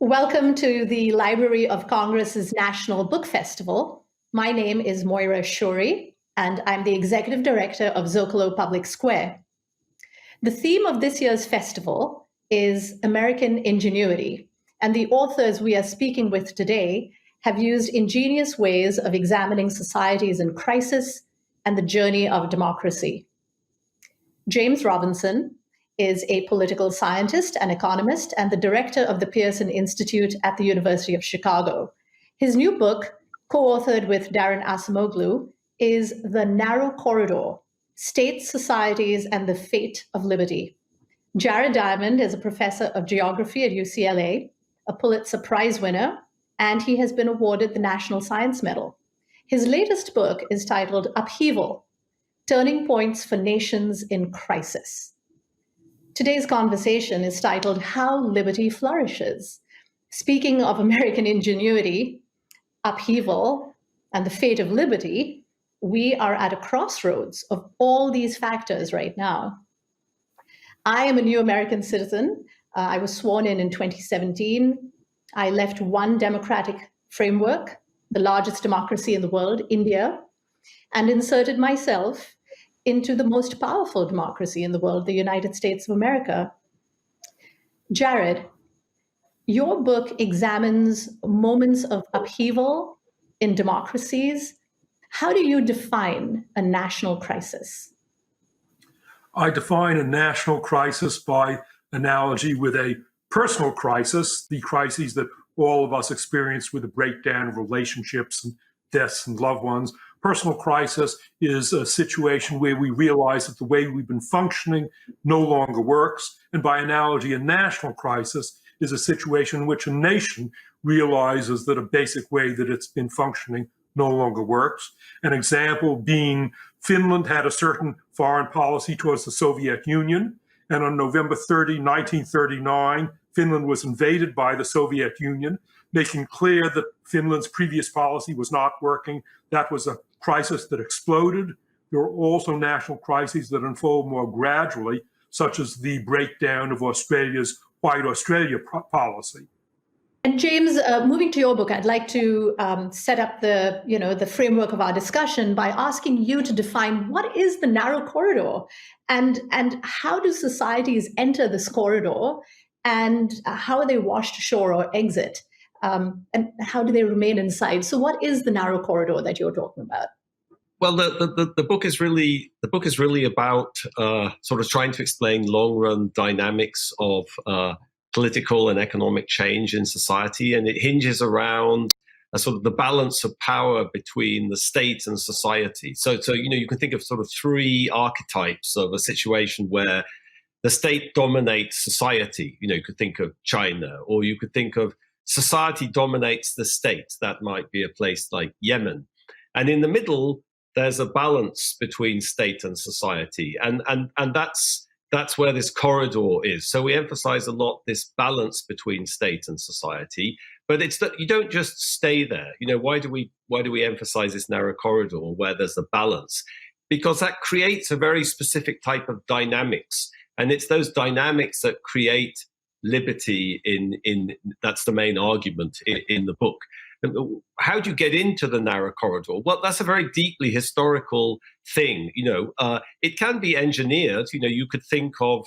Welcome to the Library of Congress's National Book Festival. My name is Moira Shourie, and I'm the Executive Director of Zócalo Public Square. The theme of this year's festival is American ingenuity, and the authors we are speaking with today have used ingenious ways of examining societies in crisis and the journey of democracy. James Robinson is a political scientist and economist and the director of the Pearson Institute at the University of Chicago. His new book, co-authored with Daron Acemoglu, is The Narrow Corridor: States, Societies, and the Fate of Liberty. Jared Diamond is a professor of geography at UCLA, a Pulitzer Prize winner, and he has been awarded the National Science Medal. His latest book is titled Upheaval: Turning Points for Nations in Crisis. Today's conversation is titled How Liberty Flourishes. Speaking of American ingenuity, upheaval, and the fate of liberty, we are at a crossroads of all these factors right now. I am a new American citizen. I was sworn in 2017. I left one democratic framework, the largest democracy in the world, India, and inserted myself into the most powerful democracy in the world, the United States of America. Jared, your book examines moments of upheaval in democracies. How do you define a national crisis? I define a national crisis by analogy with a personal crisis, the crises that all of us experience with the breakdown of relationships and deaths and loved ones. Personal crisis is a situation where we realize that the way we've been functioning no longer works. And by analogy, a national crisis is a situation in which a nation realizes that a basic way that it's been functioning no longer works. An example being Finland had a certain foreign policy towards the Soviet Union. And on November 30, 1939, Finland was invaded by the Soviet Union, making clear that Finland's previous policy was not working. That was a crisis that exploded. There are also national crises that unfold more gradually, such as the breakdown of Australia's White Australia policy. And James, moving to your book, I'd like to set up the framework of our discussion by asking you to define what is the narrow corridor, and how do societies enter this corridor, and how are they washed ashore or exit, and how do they remain inside? So, what is the narrow corridor that you're talking about? Well, the book is really about sort of trying to explain long-run dynamics of political and economic change in society, and it hinges around a sort of the balance of power between the state and society. So you can think of sort of three archetypes of a situation where the state dominates society. You could think of China, or you could think of society dominates the state. That might be a place like Yemen. And in the middle, there's a balance between state and society. And that's where this corridor is. So we emphasize a lot this balance between state and society, but it's that you don't just stay there. Why do we emphasize this narrow corridor where there's a balance? Because that creates a very specific type of dynamics. And it's those dynamics that create liberty in that's the main argument in the book. How do you get into the narrow corridor? Well, that's a very deeply historical thing. It can be engineered. You could think of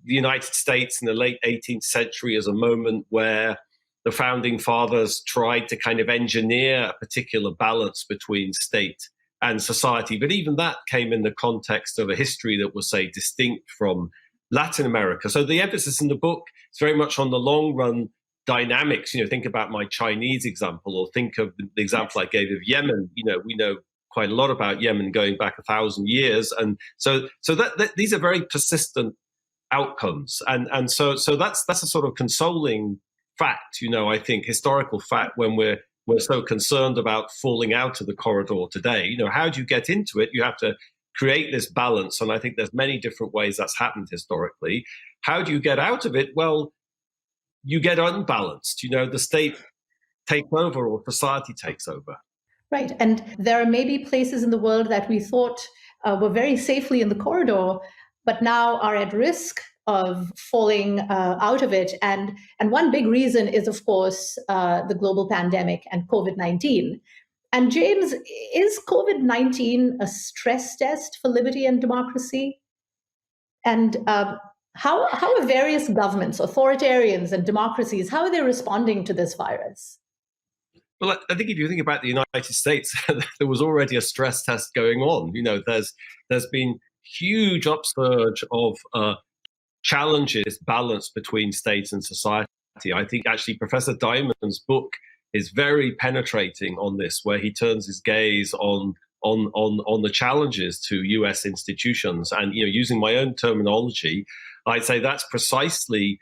the United States in the late 18th century as a moment where the founding fathers tried to kind of engineer a particular balance between state and society. But even that came in the context of a history that was, say, distinct from Latin America. So the emphasis in the book is very much on the long run dynamics. Think about my Chinese example, or think of the example I gave of Yemen. We know quite a lot about Yemen going back 1,000 years, and so that these are very persistent outcomes, and so that's a sort of consoling fact. I think historical fact when we're so concerned about falling out of the corridor today. How do you get into it? You have to create this balance, and I think there's many different ways that's happened historically. How do you get out of it? Well, you get unbalanced. The state takes over or society takes over. Right. And there are maybe places in the world that we thought were very safely in the corridor, but now are at risk of falling out of it. And one big reason is, of course, the global pandemic and COVID-19. And James, is COVID-19 a stress test for liberty and democracy? And how are various governments, authoritarians and democracies, how are they responding to this virus? Well, I think if you think about the United States, there was already a stress test going on. There's been huge upsurge of challenges balance between state and society. I think actually Professor Diamond's book is very penetrating on this, where he turns his gaze on the challenges to U.S. institutions. And using my own terminology, I'd say that's precisely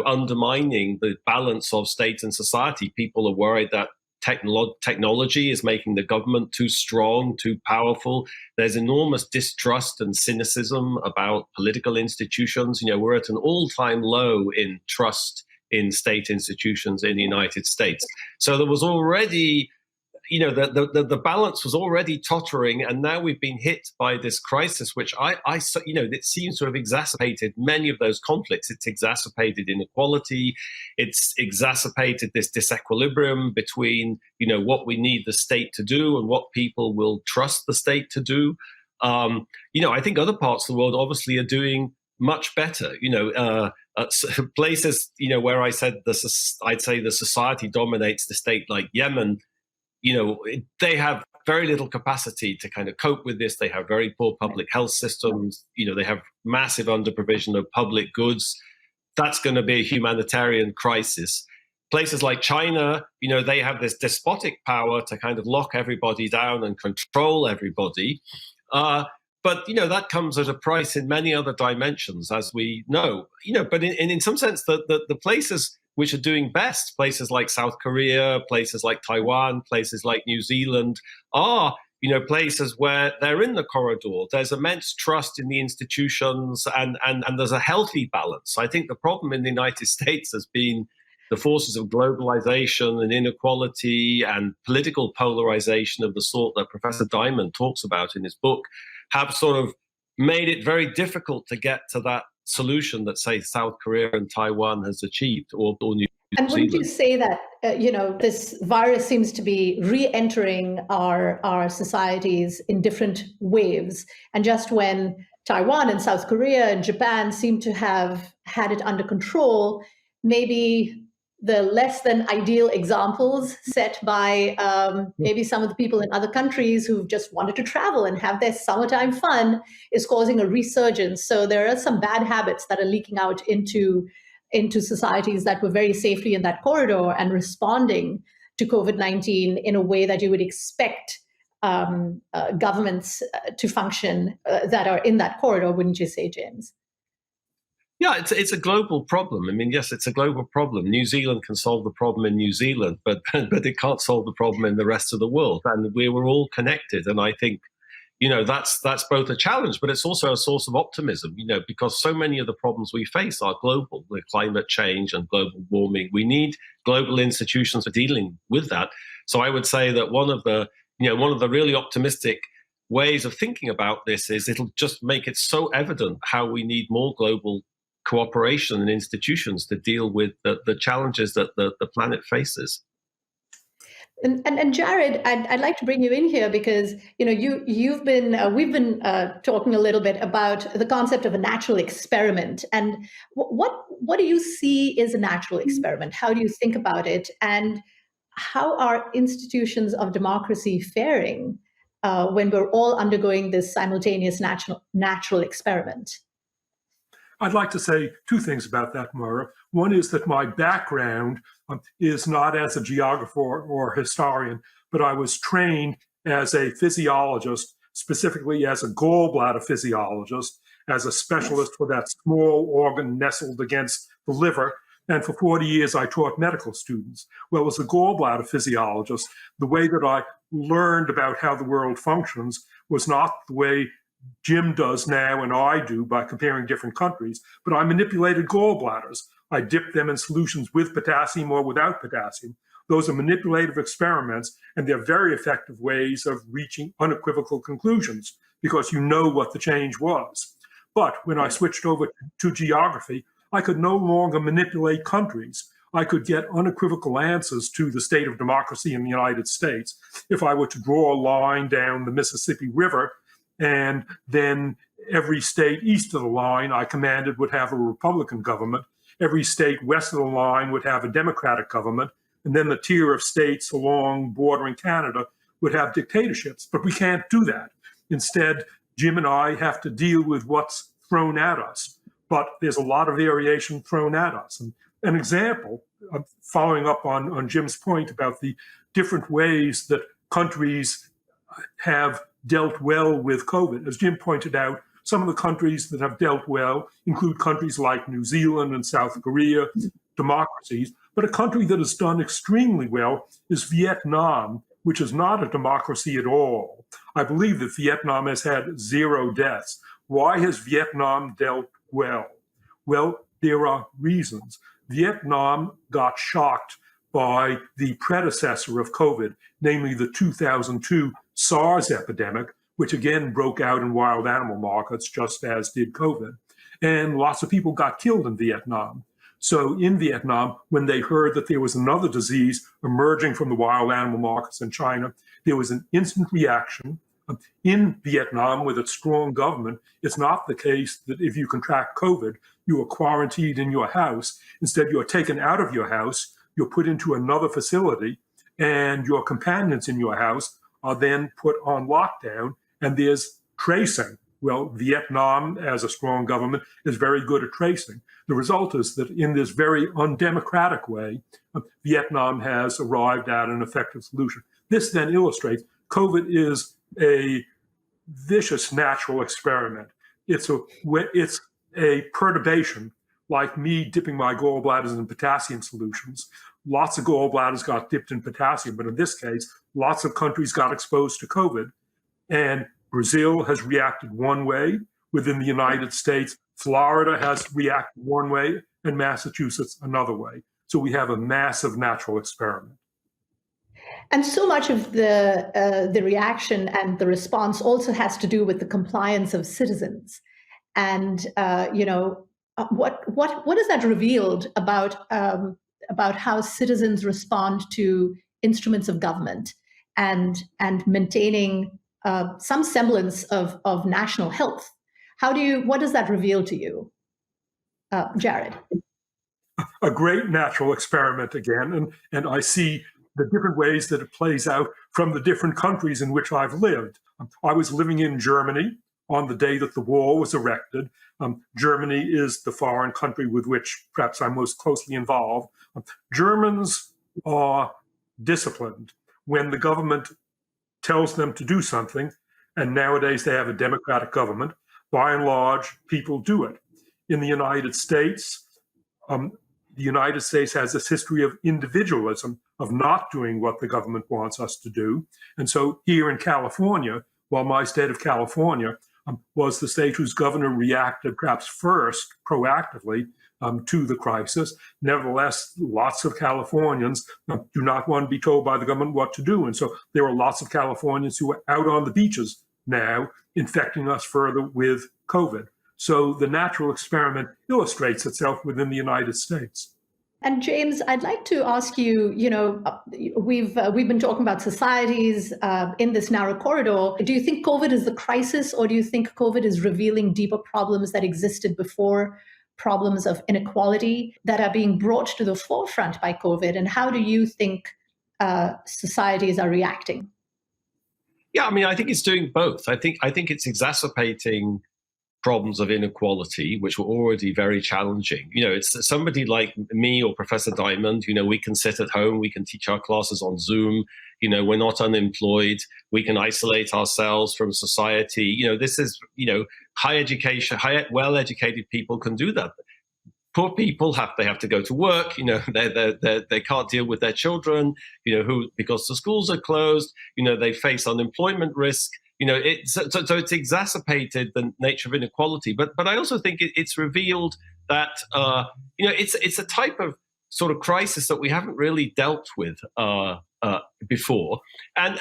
undermining the balance of state and society. People are worried that technology is making the government too strong, too powerful. There's enormous distrust and cynicism about political institutions. We're at an all-time low in trust in state institutions in the United States. So there was already, the balance was already tottering, and now we've been hit by this crisis, which it seems to have exacerbated many of those conflicts. It's exacerbated inequality. It's exacerbated this disequilibrium between, what we need the state to do and what people will trust the state to do. I think other parts of the world obviously are doing much better. Places, where I'd say the society dominates the state, like Yemen, they have very little capacity to kind of cope with this. They have very poor public health systems. They have massive underprovision of public goods. That's going to be a humanitarian crisis. Places like China, they have this despotic power to kind of lock everybody down and control everybody. But that comes at a price in many other dimensions, as we know. But in some sense, the places which are doing best, places like South Korea, places like Taiwan, places like New Zealand, are places where they're in the corridor. There's immense trust in the institutions, and there's a healthy balance. I think the problem in the United States has been the forces of globalization and inequality and political polarization of the sort that Professor Diamond talks about in his book have sort of made it very difficult to get to that solution that, say, South Korea and Taiwan has achieved, or New Zealand. And wouldn't you say that, this virus seems to be re-entering our societies in different waves? And just when Taiwan and South Korea and Japan seem to have had it under control, maybe the less than ideal examples set by maybe some of the people in other countries who've just wanted to travel and have their summertime fun is causing a resurgence. So there are some bad habits that are leaking out into societies that were very safely in that corridor and responding to COVID-19 in a way that you would expect governments to function that are in that corridor, wouldn't you say, James? Yeah, it's a global problem. I mean, yes, it's a global problem. New Zealand can solve the problem in New Zealand, but it can't solve the problem in the rest of the world. And we were all connected. And I think, that's both a challenge, but it's also a source of optimism, because so many of the problems we face are global, like climate change and global warming. We need global institutions for dealing with that. So I would say that one of the really optimistic ways of thinking about this is it'll just make it so evident how we need more global cooperation and institutions to deal with the challenges that the planet faces. And Jared, I'd like to bring you in here because we've been talking a little bit about the concept of a natural experiment, and what do you see is a natural experiment? How do you think about it, and how are institutions of democracy faring when we're all undergoing this simultaneous natural experiment? I'd like to say two things about that, Moira. One is that my background is not as a geographer or historian, but I was trained as a physiologist, specifically as a gallbladder physiologist, as a specialist for that small organ nestled against the liver. And for 40 years, I taught medical students. Well, as a gallbladder physiologist, the way that I learned about how the world functions was not the way Jim does now and I do by comparing different countries, but I manipulated gallbladders. I dipped them in solutions with potassium or without potassium. Those are manipulative experiments, and they're very effective ways of reaching unequivocal conclusions because you know what the change was. But when I switched over to geography, I could no longer manipulate countries. I could get unequivocal answers to the state of democracy in the United States if I were to draw a line down the Mississippi River, and then every state east of the line I commanded would have a Republican government. Every state west of the line would have a Democratic government. And then the tier of states along bordering Canada would have dictatorships. But we can't do that. Instead, Jim and I have to deal with what's thrown at us. But there's a lot of variation thrown at us. And an example, following up on Jim's point about the different ways that countries have dealt well with COVID. As Jim pointed out, some of the countries that have dealt well include countries like New Zealand and South Korea, democracies. But a country that has done extremely well is Vietnam, which is not a democracy at all. I believe that Vietnam has had 0 deaths. Why has Vietnam dealt well? Well, there are reasons. Vietnam got shocked by the predecessor of COVID, namely the 2002 SARS epidemic, which again broke out in wild animal markets, just as did COVID. And lots of people got killed in Vietnam. So in Vietnam, when they heard that there was another disease emerging from the wild animal markets in China, there was an instant reaction. In Vietnam, with its strong government, it's not the case that if you contract COVID, you are quarantined in your house. Instead, you're taken out of your house, you're put into another facility, and your companions in your house are then put on lockdown, and there's tracing. Well, Vietnam, as a strong government, is very good at tracing. The result is that in this very undemocratic way, Vietnam has arrived at an effective solution. This then illustrates COVID is a vicious natural experiment. It's a perturbation, like me dipping my gallbladders in potassium solutions. Lots of gallbladders got dipped in potassium, but in this case, lots of countries got exposed to COVID. And Brazil has reacted one way. Within the United States, Florida has reacted one way, and Massachusetts another way. So we have a massive natural experiment. And so much of the reaction and the response also has to do with the compliance of citizens. And what has that revealed about how citizens respond to instruments of government and maintaining some semblance of national health? What does that reveal to you, Jared? A great natural experiment again, and I see the different ways that it plays out from the different countries in which I've lived. I was living in Germany on the day that the wall was erected. Germany is the foreign country with which perhaps I'm most closely involved. Germans are disciplined when the government tells them to do something, and nowadays they have a democratic government. By and large, people do it. In the United States has this history of individualism, of not doing what the government wants us to do. And so here in California, while my state of California was the state whose governor reacted perhaps first proactively to the crisis, nevertheless, lots of Californians do not want to be told by the government what to do. And so there are lots of Californians who are out on the beaches now infecting us further with COVID. So the natural experiment illustrates itself within the United States. And James, I'd like to ask you, we've been talking about societies in this narrow corridor. Do you think COVID is the crisis, or do you think COVID is revealing deeper problems that existed before, problems of inequality that are being brought to the forefront by COVID? And how do you think societies are reacting? Yeah, I mean, I think it's doing both. I think it's exacerbating problems of inequality, which were already very challenging. It's somebody like me or Professor Diamond, we can sit at home, we can teach our classes on Zoom, we're not unemployed, we can isolate ourselves from society. This is, high education, well-educated people can do that. Poor people have to go to work, they can't deal with their children, because the schools are closed, they face unemployment risk. So it's exacerbated the nature of inequality, but I also think it's revealed that it's a type of sort of crisis that we haven't really dealt with before, and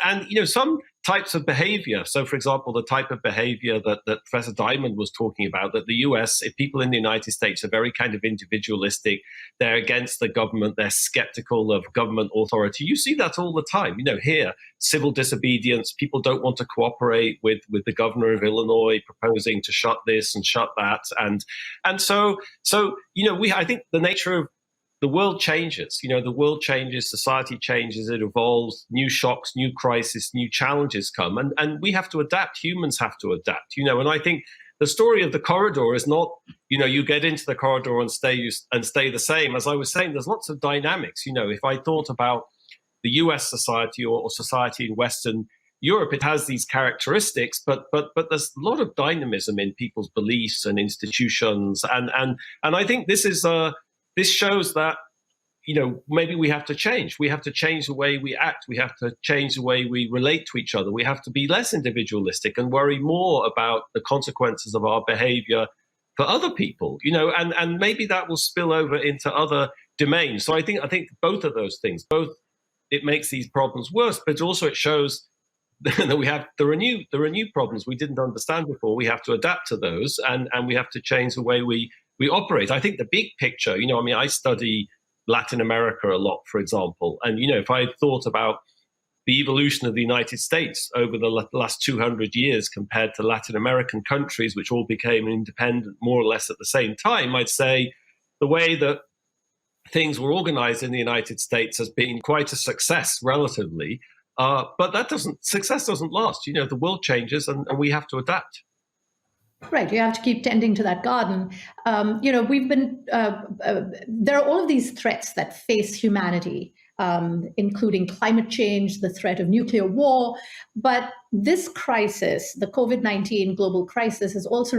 some types of behavior. So, for example, the type of behavior that Professor Diamond was talking about, that the US, if people in the United States are very kind of individualistic, they're against the government, they're skeptical of government authority. You see that all the time. Here, civil disobedience, people don't want to cooperate with the governor of Illinois proposing to shut this and shut that. And so I think the nature of the world changes. The world changes, society changes, it evolves, new shocks, new crises, new challenges come, and we have to adapt. Humans have to adapt. And I think the story of the corridor is not, you get into the corridor and stay the same. As I was saying, there's lots of dynamics. If I thought about the US society or society in Western Europe, it has these characteristics, but there's a lot of dynamism in people's beliefs and institutions, and I think this shows that, maybe we have to change. We have to change the way we act. We have to change the way we relate to each other. We have to be less individualistic and worry more about the consequences of our behavior for other people, and maybe that will spill over into other domains. So I think both of those things, it makes these problems worse, but also it shows that there are new problems we didn't understand before. We have to adapt to those, and we have to change the way we operate. I think the big picture, I study Latin America a lot, for example. And, if I thought about the evolution of the United States over the last 200 years compared to Latin American countries, which all became independent more or less at the same time, I'd say the way that things were organized in the United States has been quite a success relatively. But success doesn't last. The world changes and we have to adapt. Right, you have to keep tending to that garden. We've been, there are all of these threats that face humanity, including climate change, the threat of nuclear war. But this crisis, the COVID-19 global crisis, has also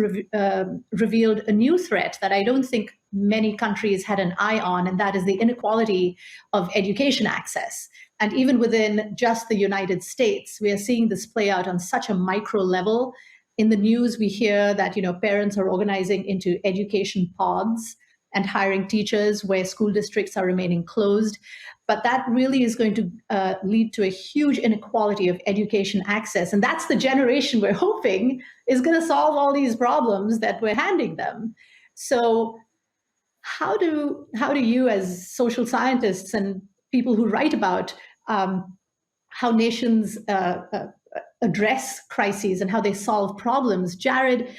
revealed a new threat that I don't think many countries had an eye on, and that is the inequality of education access. And even within just the United States, we are seeing this play out on such a micro level. In the news, we hear that parents are organizing into education pods and hiring teachers where school districts are remaining closed. But that really is going to lead to a huge inequality of education access. And that's the generation we're hoping is going to solve all these problems that we're handing them. So how do you, as social scientists and people who write about how nations address crises and how they solve problems, Jared,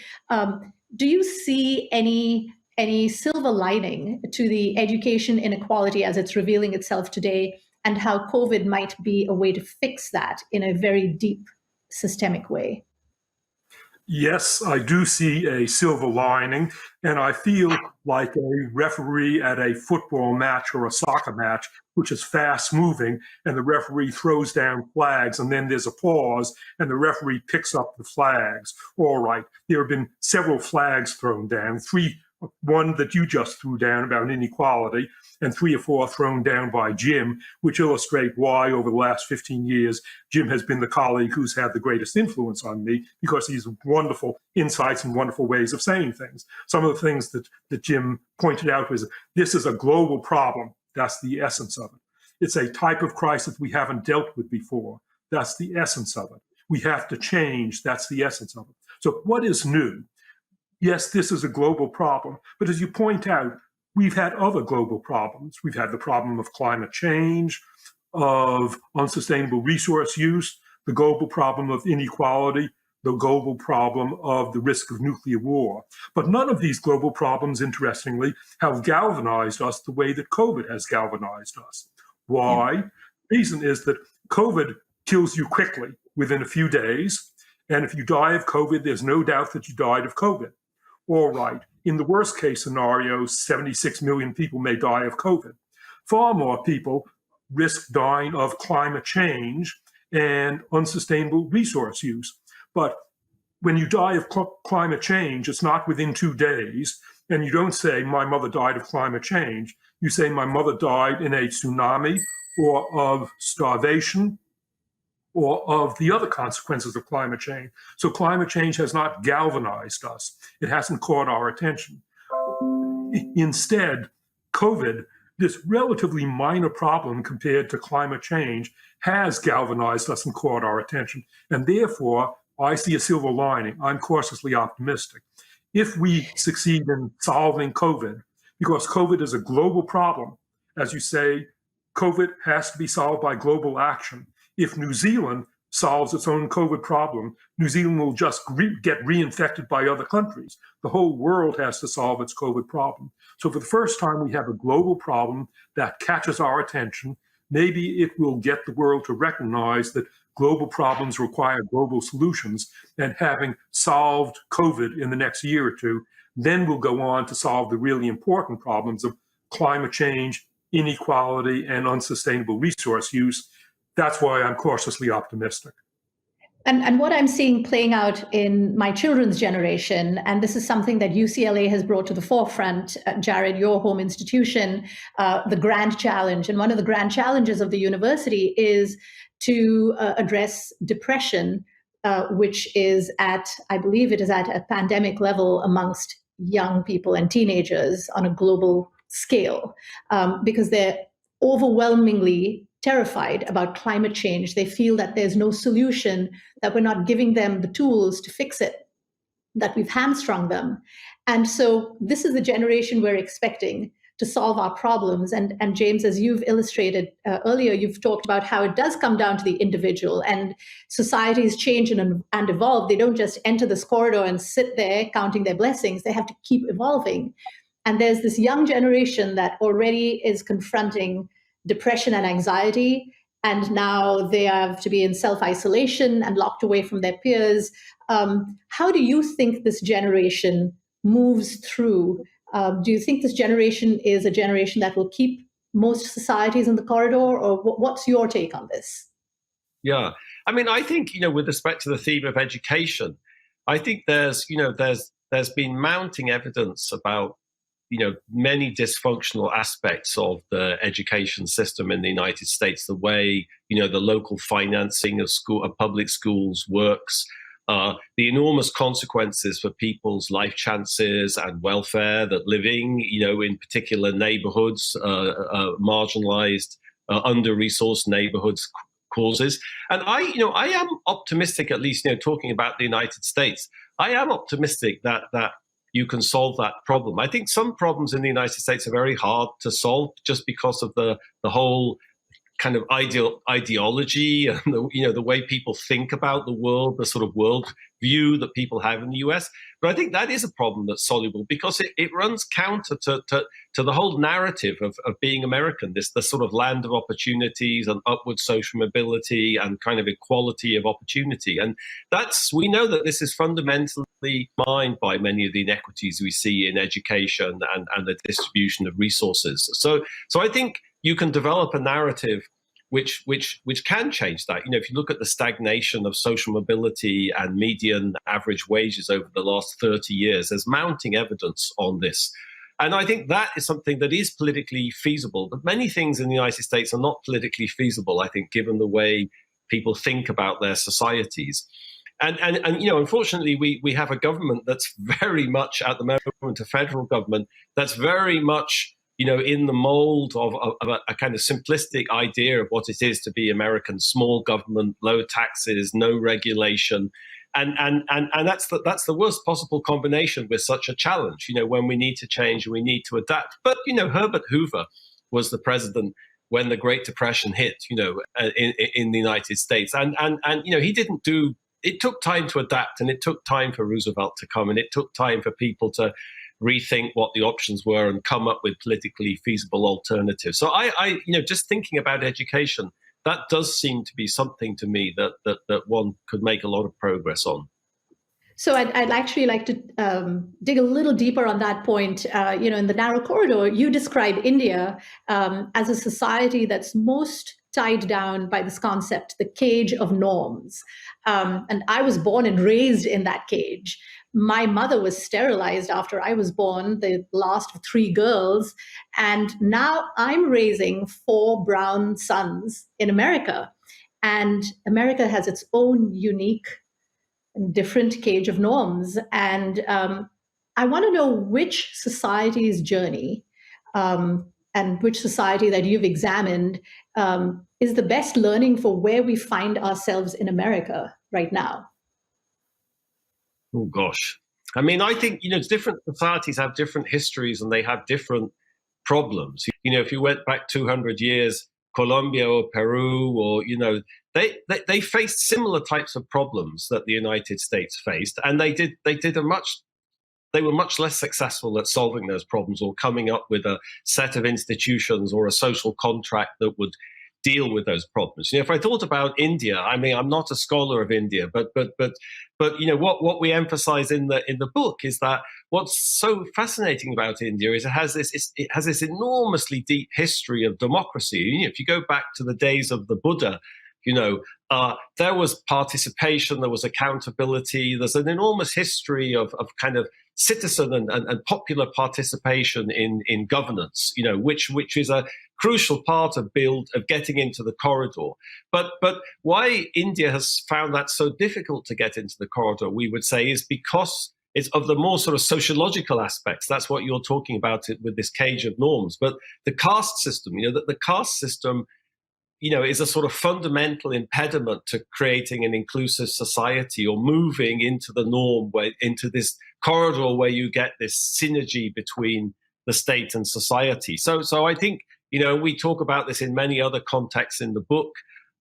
do you see any silver lining to the education inequality as it's revealing itself today, and how COVID might be a way to fix that in a very deep systemic way? Yes, I do see a silver lining, and I feel like a referee at a football match or a soccer match, which is fast moving, and the referee throws down flags, and then there's a pause, and the referee picks up the flags. All right, there have been several flags thrown down, one that you just threw down about inequality, and 3 or 4 thrown down by Jim, which illustrate why over the last 15 years, Jim has been the colleague who's had the greatest influence on me, because he's wonderful insights and wonderful ways of saying things. Some of the things that Jim pointed out was, this is a global problem. That's the essence of it. It's a type of crisis we haven't dealt with before. That's the essence of it. We have to change. That's the essence of it. So what is new? Yes, this is a global problem, but as you point out, we've had other global problems. We've had the problem of climate change, of unsustainable resource use, the global problem of inequality, the global problem of the risk of nuclear war. But none of these global problems, interestingly, have galvanized us the way that COVID has galvanized us. Why? The reason is that COVID kills you quickly within a few days, and if you die of COVID, there's no doubt that you died of COVID. All right, in the worst case scenario, 76 million people may die of COVID. Far more people risk dying of climate change and unsustainable resource use. But when you die of climate change, it's not within 2 days, and you don't say, my mother died of climate change. You say, my mother died in a tsunami or of starvation or of the other consequences of climate change. So climate change has not galvanized us. It hasn't caught our attention. Instead, COVID this relatively minor problem compared to climate change has galvanized us and caught our attention. And therefore, I see a silver lining. I'm cautiously optimistic. If we succeed in solving COVID, because COVID is a global problem, as you say, COVID has to be solved by global action. If New Zealand solves its own COVID problem, New Zealand will just get reinfected by other countries. The whole world has to solve its COVID problem. So for the first time, we have a global problem that catches our attention. Maybe it will get the world to recognize that global problems require global solutions. And having solved COVID in the next year or two, then we'll go on to solve the really important problems of climate change, inequality, and unsustainable resource use. That's why I'm cautiously optimistic. And what I'm seeing playing out in my children's generation, and this is something that UCLA has brought to the forefront, Jared, your home institution, the grand challenge. And one of the grand challenges of the university is to address depression, which is I believe it is at a pandemic level amongst young people and teenagers on a global scale, because they're overwhelmingly terrified about climate change. They feel that there's no solution, that we're not giving them the tools to fix it, that we've hamstrung them. And so this is the generation we're expecting to solve our problems. And James, as you've illustrated earlier, you've talked about how it does come down to the individual, and societies change and evolve. They don't just enter this corridor and sit there counting their blessings. They have to keep evolving. And there's this young generation that already is confronting depression and anxiety, and now they have to be in self-isolation and locked away from their peers. How do you think this generation moves through? Do you think this generation is a generation that will keep most societies in the corridor, or what's your take on this? Yeah, I mean, I think, with respect to the theme of education, I think there's been mounting evidence about many dysfunctional aspects of the education system in the United States, the way, the local financing of public schools works, the enormous consequences for people's life chances and welfare that living, in particular neighborhoods, marginalized, under-resourced neighborhoods causes. And I am optimistic, at least, talking about the United States, I am optimistic that you can solve that problem. I think some problems in the United States are very hard to solve just because of the whole kind of ideology and the way people think about the world, the sort of world view that people have in the US. But I think that is a problem that's soluble because it runs counter to the whole narrative of being American, the sort of land of opportunities and upward social mobility and kind of equality of opportunity. And we know that this is fundamentally mined by many of the inequities we see in education and the distribution of resources. So I think you can develop a narrative which can change that. If you look at the stagnation of social mobility and median average wages over the last 30 years, there's mounting evidence on this. And I think that is something that is politically feasible. But many things in the United States are not politically feasible, I think, given the way people think about their societies. And unfortunately, we have a government that's very much, at the moment, a federal government that's very much in the mold of a kind of simplistic idea of what it is to be American: small government, low taxes, no regulation. And that's the worst possible combination with such a challenge, when we need to change and we need to adapt. But, Herbert Hoover was the president when the Great Depression hit, in the United States. And he didn't do, it took time to adapt, and it took time for Roosevelt to come, and it took time for people to rethink what the options were and come up with politically feasible alternatives. So I just thinking about education, that does seem to be something to me that one could make a lot of progress on. So I'd actually like to dig a little deeper on that point. In the narrow corridor, you describe India as a society that's most tied down by this concept, the cage of norms. And I was born and raised in that cage. My mother was sterilized after I was born, the last of 3 girls. And now I'm raising 4 brown sons in America. And America has its own unique and different cage of norms. And I want to know which society's journey and which society that you've examined is the best learning for where we find ourselves in America right now? Oh, gosh. I mean, I think, different societies have different histories and they have different problems. If you went back 200 years, Colombia or Peru, or, they faced similar types of problems that the United States faced. And they were much less successful at solving those problems or coming up with a set of institutions or a social contract that would deal with those problems. If I thought about India, I mean, I'm not a scholar of India, but what we emphasize in the book is that what's so fascinating about India is it has this enormously deep history of democracy. If you go back to the days of the Buddha, there was participation, there was accountability. There's an enormous history of kind of citizen and popular participation in governance, which is a crucial part of getting into the corridor. But why India has found that so difficult to get into the corridor, we would say, is because it's of the more sort of sociological aspects. That's what you're talking about with this cage of norms. But the caste system, the caste system, is a sort of fundamental impediment to creating an inclusive society or moving into the norm, into this corridor where you get this synergy between the state and society. So I think, we talk about this in many other contexts in the book,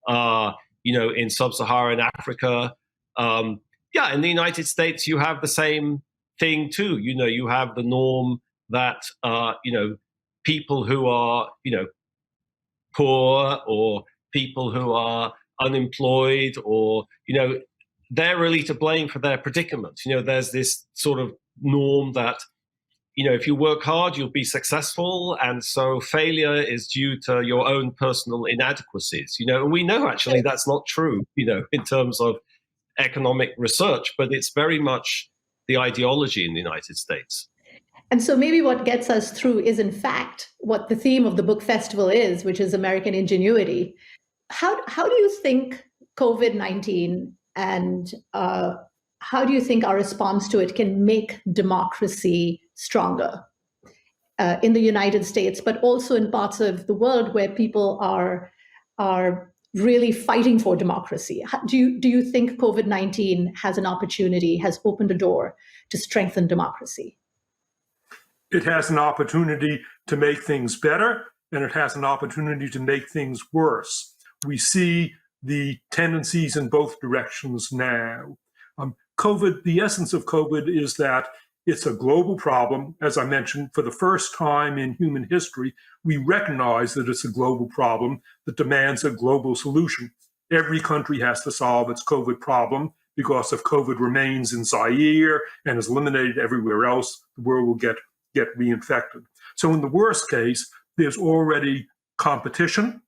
in sub-Saharan Africa. In the United States, you have the same thing too. You have the norm that, people who are, poor or people who are unemployed or, they're really to blame for their predicament. There's this sort of norm that, if you work hard, you'll be successful. And so failure is due to your own personal inadequacies, and we know actually that's not true, in terms of economic research, but it's very much the ideology in the United States. And so maybe what gets us through is, in fact, what the theme of the book festival is, which is American ingenuity. How do you think COVID-19 and how do you think our response to it can make democracy stronger in the United States, but also in parts of the world where people are really fighting for democracy? Do you think COVID-19 has an opportunity, has opened a door to strengthen democracy? It has an opportunity to make things better, and it has an opportunity to make things worse. We see the tendencies in both directions now. The essence of COVID is that it's a global problem. As I mentioned, for the first time in human history, we recognize that it's a global problem that demands a global solution. Every country has to solve its COVID problem, because if COVID remains in Zaire and is eliminated everywhere else, the world will get reinfected. So in the worst case, there's already competition.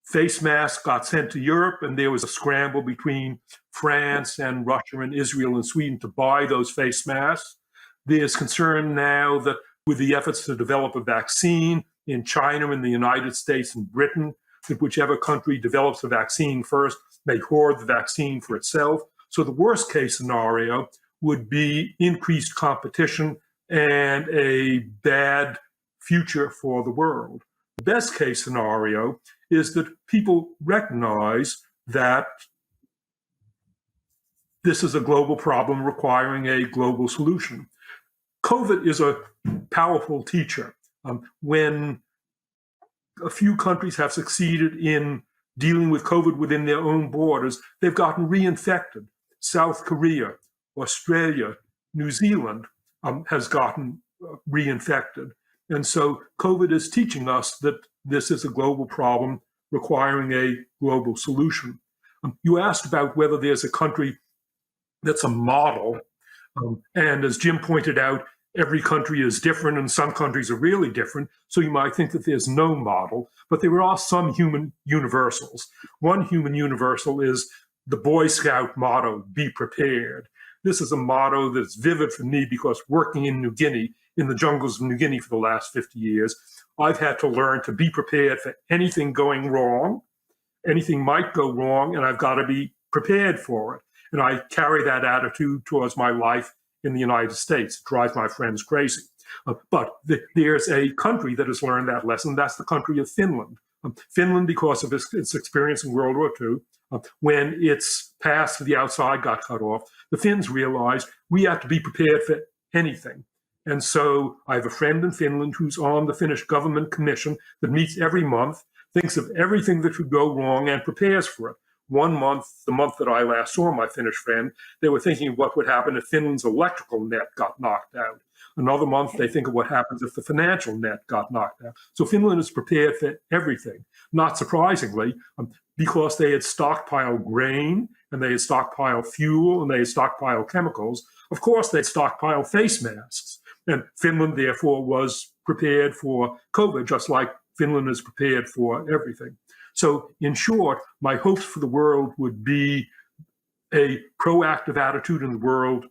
Face masks got sent to Europe, and there was a scramble between France and Russia and Israel and Sweden to buy those face masks. There's concern now that with the efforts to develop a vaccine in China, in the United States, and Britain, that whichever country develops the vaccine first may hoard the vaccine for itself. So the worst case scenario would be increased competition and a bad future for the world. The best case scenario is that people recognize that this is a global problem requiring a global solution. COVID is a powerful teacher. When a few countries have succeeded in dealing with COVID within their own borders, they've gotten reinfected. South Korea, Australia, New Zealand has gotten reinfected. And so COVID is teaching us that this is a global problem requiring a global solution. You asked about whether there's a country that's a model. And as Jim pointed out, every country is different and some countries are really different. So you might think that there's no model, but there are some human universals. One human universal is the Boy Scout motto, be prepared. This is a motto that's vivid for me because working in New Guinea, in the jungles of New Guinea for the last 50 years, I've had to learn to be prepared for anything going wrong. Anything might go wrong, and I've got to be prepared for it. And I carry that attitude towards my life in the United States. It drives my friends crazy. But there's a country that has learned that lesson. That's the country of Finland. Finland, because of its experience in World War II, when its paths to the outside got cut off, the Finns realized we have to be prepared for anything. And so I have a friend in Finland who's on the Finnish government commission that meets every month, thinks of everything that could go wrong and prepares for it. One month, the month that I last saw my Finnish friend, they were thinking of what would happen if Finland's electrical net got knocked out. Another month, they think of what happens if the financial net got knocked out. So Finland is prepared for everything. Not surprisingly, because they had stockpiled grain, and they had stockpiled fuel, and they had stockpiled chemicals, of course they'd stockpiled face masks. And Finland, therefore, was prepared for COVID, just like Finland is prepared for everything. So in short, my hopes for the world would be a proactive attitude in the world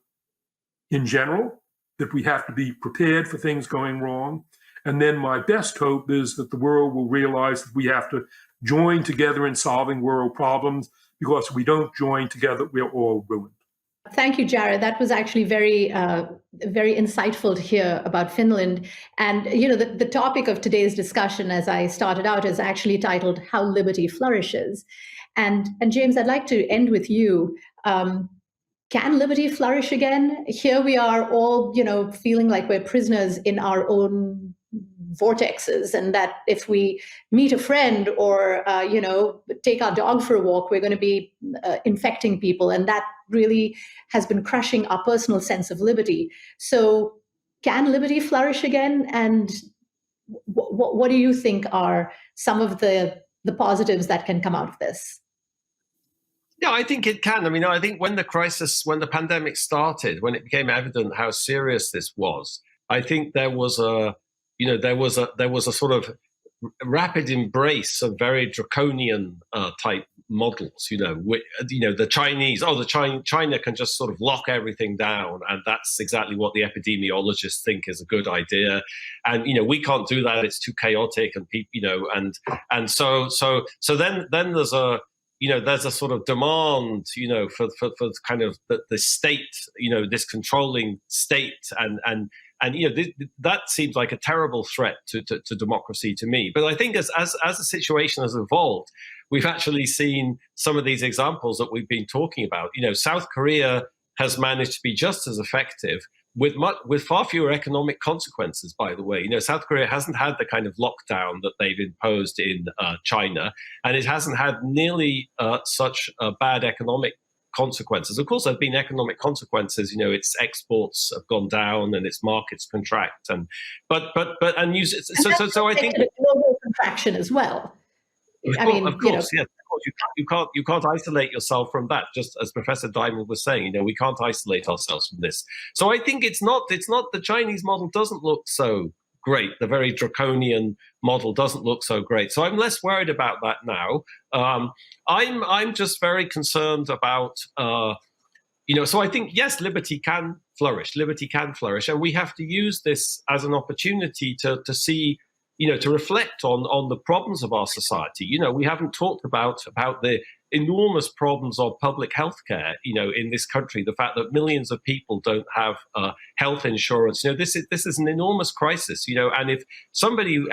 in general, that we have to be prepared for things going wrong. And then my best hope is that the world will realize that we have to join together in solving world problems, because if we don't join together, we're all ruined. Thank you, Jared. That was actually very insightful to hear about Finland. And, the topic of today's discussion, as I started out, is actually titled How Liberty Flourishes. And James, I'd like to end with you. Can liberty flourish again? Here we are all, feeling like we're prisoners in our own vortexes, and that if we meet a friend or, take our dog for a walk, we're going to be infecting people. And that really has been crushing our personal sense of liberty. So can liberty flourish again? And what do you think are some of the positives that can come out of this? Yeah, I think it can. I mean, I think when the pandemic started, when it became evident how serious this was, I think there was a sort of rapid embrace of very draconian type models. The Chinese. China can just sort of lock everything down, and that's exactly what the epidemiologists think is a good idea. And we can't do that; it's too chaotic, and and so then there's a sort of demand, for kind of the state, this controlling state, and that seems like a terrible threat to democracy to me. But I think as the situation has evolved, we've actually seen some of these examples that we've been talking about. South Korea has managed to be just as effective with far fewer economic consequences, by the way. South Korea hasn't had the kind of lockdown that they've imposed in China, and it hasn't had nearly such bad economic consequences. Of course, there have been economic consequences. Its exports have gone down and its markets contract, so I think global contraction as well. Of course, yes. You can't isolate yourself from that. Just as Professor Diamond was saying, we can't isolate ourselves from this. So I think it's not the Chinese model doesn't look so great. The very draconian model doesn't look so great. So I'm less worried about that now. I'm just very concerned about So I think yes, liberty can flourish. Liberty can flourish, and we have to use this as an opportunity to see. To reflect on the problems of our society. We haven't talked about the enormous problems of public health care, in this country, the fact that millions of people don't have health insurance. This is an enormous crisis, and if somebody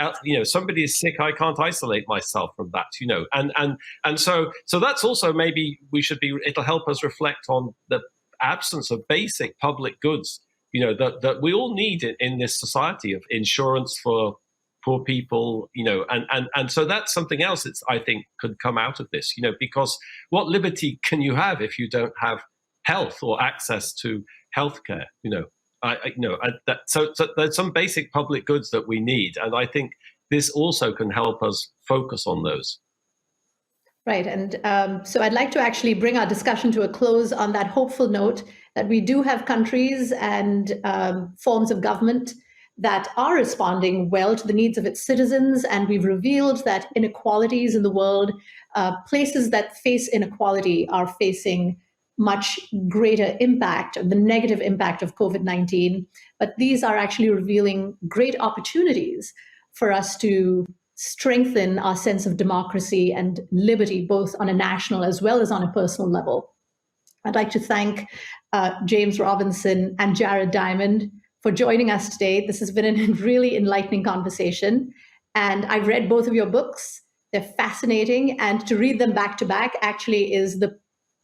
is sick, I can't isolate myself from that, and so that's also maybe it'll help us reflect on the absence of basic public goods, that we all need in this society, of insurance for poor people, and so that's something else that I think could come out of this, because what liberty can you have if you don't have health or access to healthcare? So there's some basic public goods that we need, and I think this also can help us focus on those. Right, and so I'd like to actually bring our discussion to a close on that hopeful note that we do have countries and forms of government that are responding well to the needs of its citizens. And we've revealed that inequalities in the world, places that face inequality are facing much greater impact, the negative impact of COVID-19. But these are actually revealing great opportunities for us to strengthen our sense of democracy and liberty, both on a national as well as on a personal level. I'd like to thank James Robinson and Jared Diamond for joining us today. This has been a really enlightening conversation. And I've read both of your books. They're fascinating. And to read them back to back actually is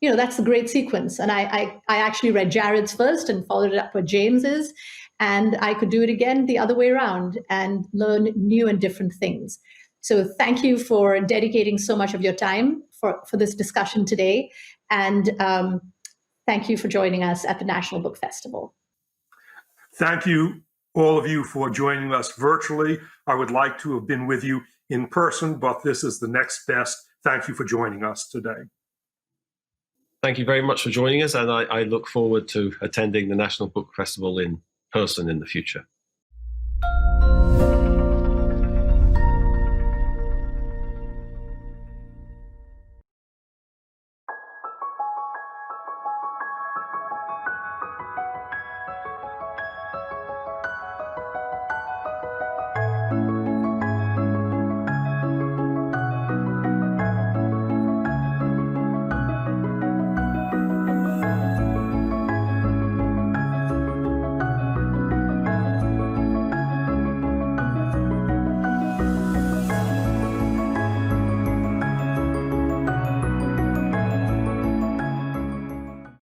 that's the great sequence. And I actually read Jared's first and followed it up with James's. And I could do it again the other way around and learn new and different things. So thank you for dedicating so much of your time for this discussion today. And thank you for joining us at the National Book Festival. Thank you, all of you, for joining us virtually. I would like to have been with you in person, but this is the next best. Thank you for joining us today. Thank you very much for joining us, and I look forward to attending the National Book Festival in person in the future.